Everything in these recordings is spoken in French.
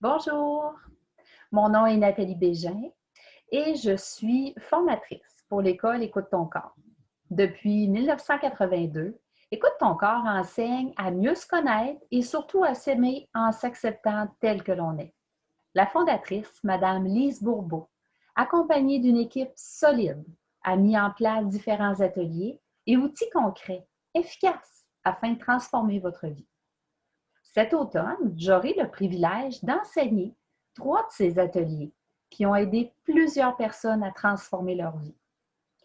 Bonjour, mon nom est Nathalie Bégin et je suis formatrice pour l'école Écoute ton corps. Depuis 1982, Écoute ton corps enseigne à mieux se connaître et surtout à s'aimer en s'acceptant tel que l'on est. La fondatrice, Madame Lise Bourbeau, accompagnée d'une équipe solide, a mis en place différents ateliers et outils concrets, efficaces, afin de transformer votre vie. Cet automne, j'aurai le privilège d'enseigner 3 de ces ateliers qui ont aidé plusieurs personnes à transformer leur vie.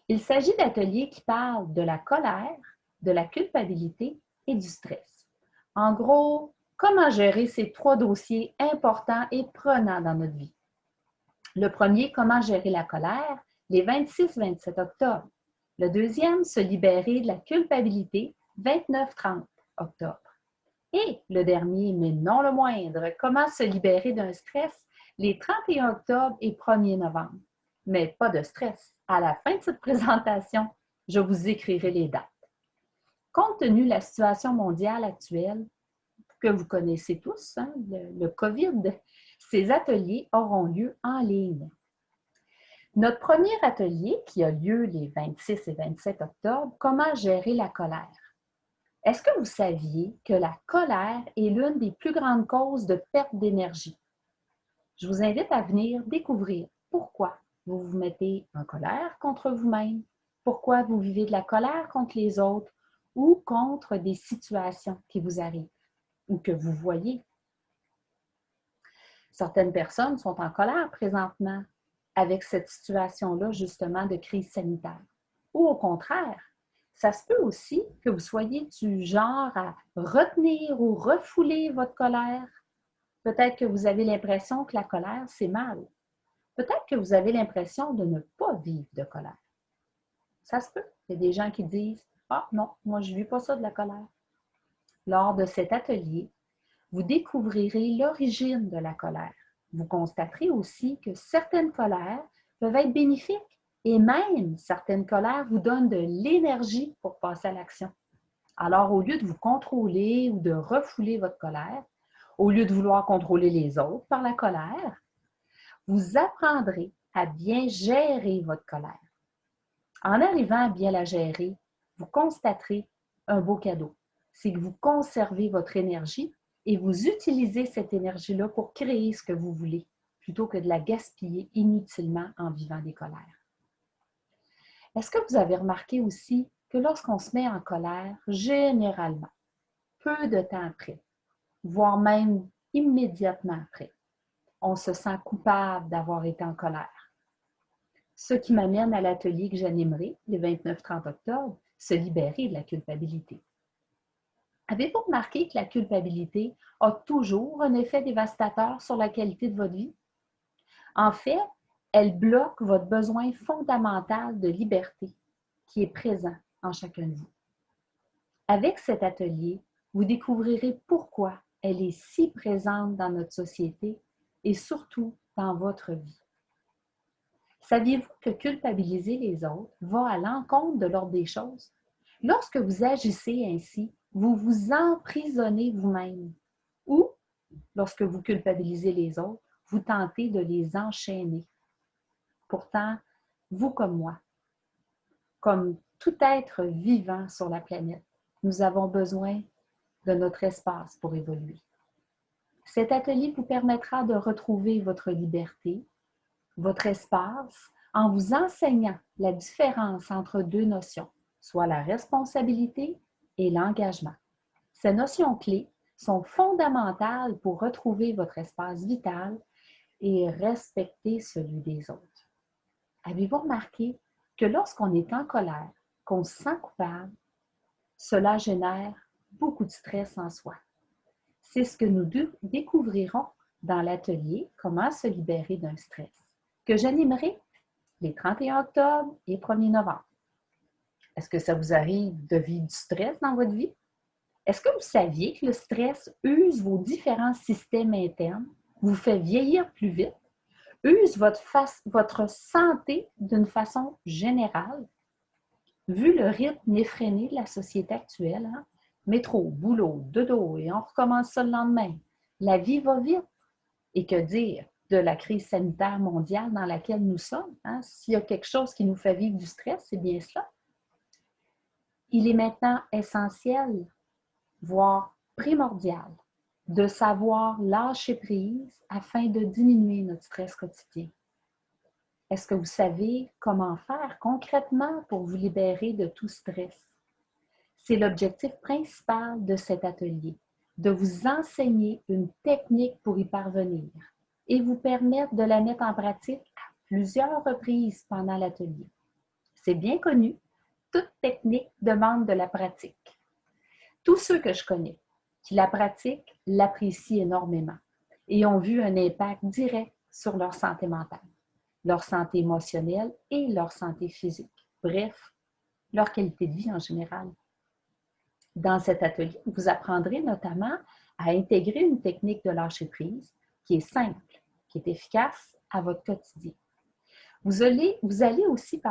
Il s'agit d'ateliers qui parlent de la colère, de la culpabilité et du stress. En gros, comment gérer ces 3 dossiers importants et prenants dans notre vie. Le premier, comment gérer la colère, les 26-27 octobre. Le deuxième, se libérer de la culpabilité, 29-30 octobre. Et le dernier, mais non le moindre, comment se libérer d'un stress, les 31 octobre et 1er novembre. Mais pas de stress. À la fin de cette présentation, je vous écrirai les dates. Compte tenu de la situation mondiale actuelle, que vous connaissez tous, le COVID, ces ateliers auront lieu en ligne. Notre premier atelier, qui a lieu les 26 et 27 octobre, comment gérer la colère. Est-ce que vous saviez que la colère est l'une des plus grandes causes de perte d'énergie? Je vous invite à venir découvrir pourquoi vous vous mettez en colère contre vous-même, pourquoi vous vivez de la colère contre les autres ou contre des situations qui vous arrivent ou que vous voyez. Certaines personnes sont en colère présentement avec cette situation-là, justement, de crise sanitaire. Ou au contraire, ça se peut aussi que vous soyez du genre à retenir ou refouler votre colère. Peut-être que vous avez l'impression que la colère, c'est mal. Peut-être que vous avez l'impression de ne pas vivre de colère. Ça se peut. Il y a des gens qui disent « Ah non, moi je ne vis pas ça de la colère ». Lors de cet atelier, vous découvrirez l'origine de la colère. Vous constaterez aussi que certaines colères peuvent être bénéfiques et même certaines colères vous donnent de l'énergie pour passer à l'action. Alors, au lieu de vous contrôler ou de refouler votre colère, au lieu de vouloir contrôler les autres par la colère, vous apprendrez à bien gérer votre colère. En arrivant à bien la gérer, vous constaterez un beau cadeau. C'est que vous conservez votre énergie et vous utilisez cette énergie-là pour créer ce que vous voulez, plutôt que de la gaspiller inutilement en vivant des colères. Est-ce que vous avez remarqué aussi que lorsqu'on se met en colère, généralement, peu de temps après, voire même immédiatement après, on se sent coupable d'avoir été en colère? Ce qui m'amène à l'atelier que j'animerai le 29-30 octobre, se libérer de la culpabilité. Avez-vous remarqué que la culpabilité a toujours un effet dévastateur sur la qualité de votre vie? En fait, elle bloque votre besoin fondamental de liberté qui est présent en chacun de vous. Avec cet atelier, vous découvrirez pourquoi elle est si présente dans notre société et surtout dans votre vie. Saviez-vous que culpabiliser les autres va à l'encontre de l'ordre des choses? Lorsque vous agissez ainsi, vous vous emprisonnez vous-même. Ou, lorsque vous culpabilisez les autres, vous tentez de les enchaîner. Pourtant, vous comme moi, comme tout être vivant sur la planète, nous avons besoin de notre espace pour évoluer. Cet atelier vous permettra de retrouver votre liberté, votre espace, en vous enseignant la différence entre deux notions, soit la responsabilité et l'engagement. Ces notions clés sont fondamentales pour retrouver votre espace vital et respecter celui des autres. Avez-vous remarqué que lorsqu'on est en colère, qu'on se sent coupable, cela génère beaucoup de stress en soi? C'est ce que nous découvrirons dans l'atelier « Comment se libérer d'un stress » que j'animerai les 31 octobre et 1er novembre. Est-ce que ça vous arrive de vivre du stress dans votre vie? Est-ce que vous saviez que le stress use vos différents systèmes internes, vous fait vieillir plus vite, use votre santé d'une façon générale? Vu le rythme effréné de la société actuelle, métro, boulot, dodo et on recommence ça le lendemain, la vie va vite. Et que dire de la crise sanitaire mondiale dans laquelle nous sommes? Hein? S'il y a quelque chose qui nous fait vivre du stress, c'est bien cela. Il est maintenant essentiel, voire primordial, de savoir lâcher prise afin de diminuer notre stress quotidien. Est-ce que vous savez comment faire concrètement pour vous libérer de tout stress? C'est l'objectif principal de cet atelier, de vous enseigner une technique pour y parvenir et vous permettre de la mettre en pratique à plusieurs reprises pendant l'atelier. C'est bien connu, toute technique demande de la pratique. Tous ceux que je connais qui la pratiquent l'apprécient énormément et ont vu un impact direct sur leur santé mentale, leur santé émotionnelle et leur santé physique. Bref, leur qualité de vie en général. Dans cet atelier, vous apprendrez notamment à intégrer une technique de lâcher-prise qui est simple, qui est efficace à votre quotidien. Vous allez aussi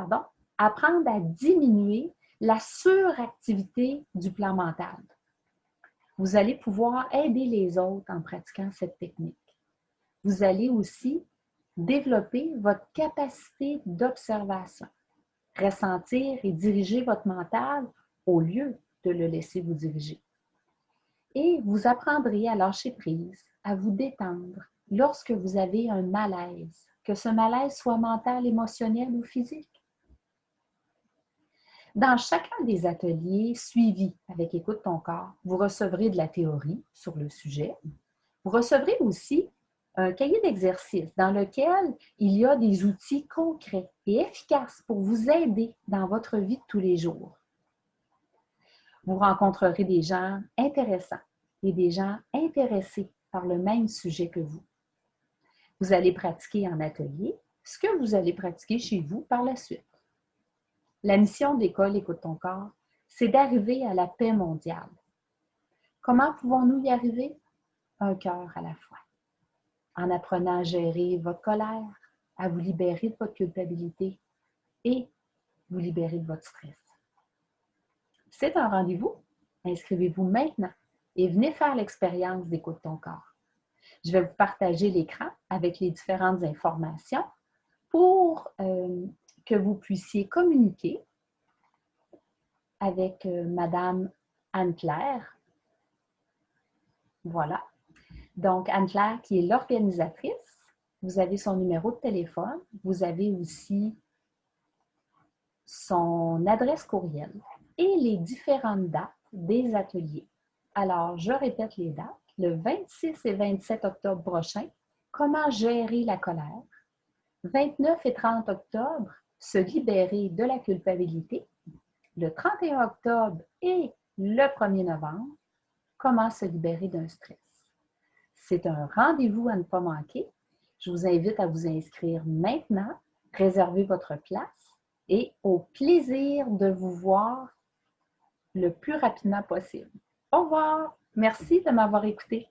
apprendre à diminuer la suractivité du plan mental. Vous allez pouvoir aider les autres en pratiquant cette technique. Vous allez aussi développer votre capacité d'observation, ressentir et diriger votre mental au lieu de le laisser vous diriger. Et vous apprendrez à lâcher prise, à vous détendre lorsque vous avez un malaise, que ce malaise soit mental, émotionnel ou physique. Dans chacun des ateliers suivis avec Écoute ton corps, vous recevrez de la théorie sur le sujet. Vous recevrez aussi un cahier d'exercices dans lequel il y a des outils concrets et efficaces pour vous aider dans votre vie de tous les jours. Vous rencontrerez des gens intéressants et des gens intéressés par le même sujet que vous. Vous allez pratiquer en atelier ce que vous allez pratiquer chez vous par la suite. La mission de l'école Écoute ton corps, c'est d'arriver à la paix mondiale. Comment pouvons-nous y arriver? Un cœur à la fois. En apprenant à gérer votre colère, à vous libérer de votre culpabilité et vous libérer de votre stress. C'est un rendez-vous. Inscrivez-vous maintenant et venez faire l'expérience d'Écoute ton corps. Je vais vous partager l'écran avec les différentes informations pour que vous puissiez communiquer avec Madame Anne-Claire. Voilà. Donc, Anne-Claire qui est l'organisatrice. Vous avez son numéro de téléphone. Vous avez aussi son adresse courriel et les différentes dates des ateliers. Alors, je répète les dates. Le 26 et 27 octobre prochain, comment gérer la colère. 29 et 30 octobre, se libérer de la culpabilité. Le 31 octobre et le 1er novembre, comment se libérer d'un stress. C'est un rendez-vous à ne pas manquer. Je vous invite à vous inscrire maintenant, réservez votre place et au plaisir de vous voir le plus rapidement possible. Au revoir! Merci de m'avoir écouté.